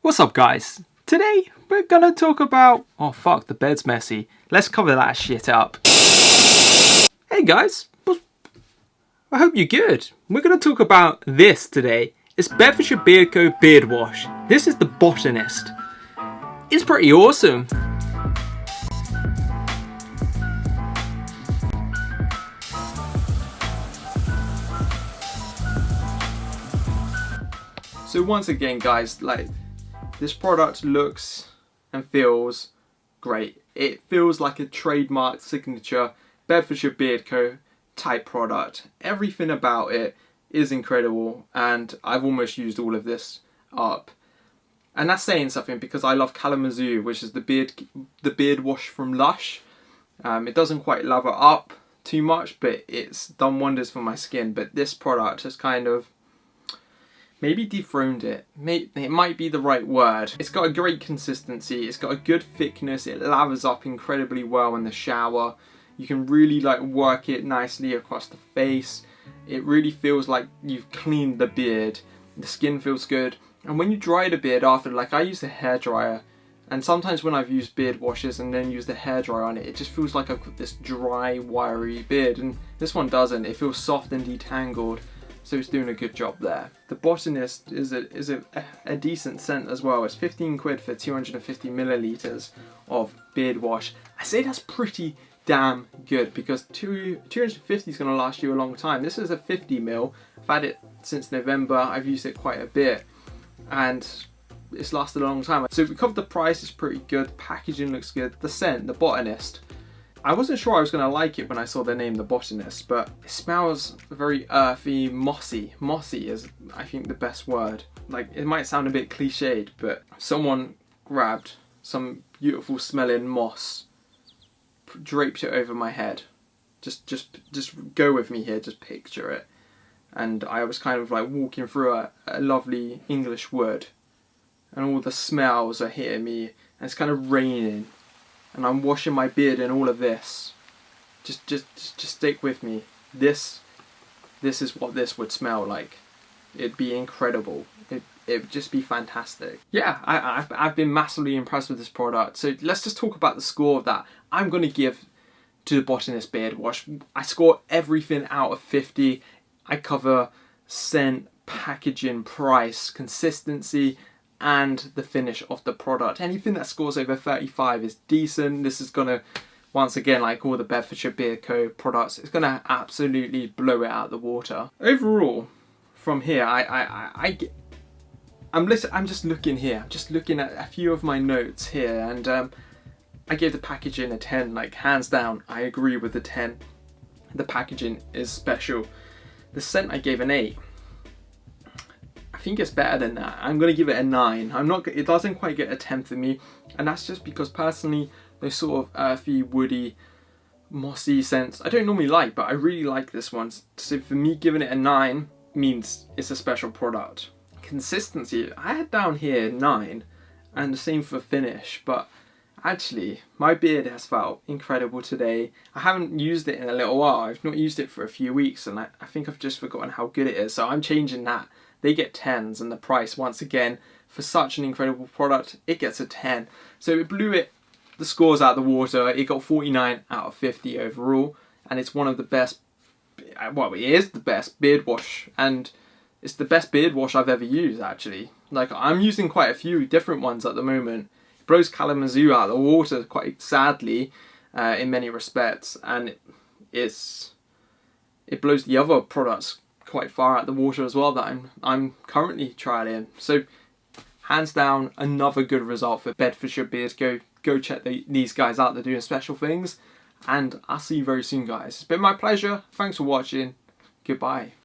What's up guys? Today we're gonna talk about... oh fuck, the bed's messy. Let's cover that shit up. Hey guys, I hope you're good. We're gonna talk about this today. It's Bedfordshire Beard Co beard wash. This is the Botanist. It's pretty awesome. So once again guys, this product looks and feels great. It feels like a trademark signature Bedfordshire Beard Co type product. Everything about it is incredible and I've almost used all of this up. And that's saying something because I love Kalamazoo, which is the beard wash from Lush. It doesn't quite lather up too much, but it's done wonders for my skin. But this product has kind of maybe dethroned it. It might be the right word. It's got a great consistency. It's got a good thickness. It lathers up incredibly well in the shower. You can really work it nicely across the face. It really feels like you've cleaned the beard. The skin feels good. And when you dry the beard after, I use the hairdryer, and sometimes when I've used beard washes and then use the hairdryer on it, it just feels like I've got this dry, wiry beard. And this one doesn't. It feels soft and detangled. So it's doing a good job there. The Botanist is a decent scent as well. It's 15 quid for 250 millilitres of beard wash. I say that's pretty damn good because 250 is going to last you a long time. This is a 50 ml. I've had it since November. I've used it quite a bit and it's lasted a long time. So we covered the price, it's pretty good. The packaging looks good. The scent, the Botanist. I wasn't sure I was going to like it when I saw the name, the Botanist, but it smells very earthy, mossy. Mossy is, I think, the best word. It might sound a bit cliched, but someone grabbed some beautiful smelling moss, draped it over my head. Just go with me here, just picture it. And I was kind of walking through a lovely English wood, and all the smells are hitting me, and it's kind of raining. And I'm washing my beard in all of this. Just stick with me. This is what this would smell like. It'd be incredible. It would just be fantastic. Yeah, I've been massively impressed with this product. So let's just talk about the score that I'm going to give to the Botanist beard wash. I score everything out of 50. I cover scent, packaging, price, consistency, and the finish of the product. Anything that scores over 35 is decent. This is gonna, once again, like all the Bedfordshire Beard Co products, it's gonna absolutely blow it out of the water. Overall, from here, I'm just looking here. I'm just looking at a few of my notes here, and I gave the packaging a 10. Hands down, I agree with the 10. The packaging is special. The scent I gave an 8. I think it's better than that. I'm going to give it a 9. It doesn't quite get a 10 for me, and that's just because personally those sort of earthy, woody, mossy scents I don't normally like, but I really like this one. So for me, giving it a 9 means it's a special product. Consistency, I had down here 9, and the same for finish, but actually my beard has felt incredible today. I haven't used it in a little while. I've not used it for a few weeks, and I think I've just forgotten how good it is, so I'm changing that. They get 10s, and the price, once again, for such an incredible product, it gets a 10. So it blew the scores out of the water. It got 49 out of 50 overall, and it's one of the best, well, it is the best beard wash, and it's the best beard wash I've ever used, actually. I'm using quite a few different ones at the moment. It blows Kalamazoo out of the water, quite sadly, in many respects, and it blows the other products quite far out the water as well that I'm currently trialing. So hands down, another good result for Bedfordshire Beard Co. Go check these guys out. They're doing special things, and I'll see you very soon, guys. It's been my pleasure. Thanks for watching. Goodbye.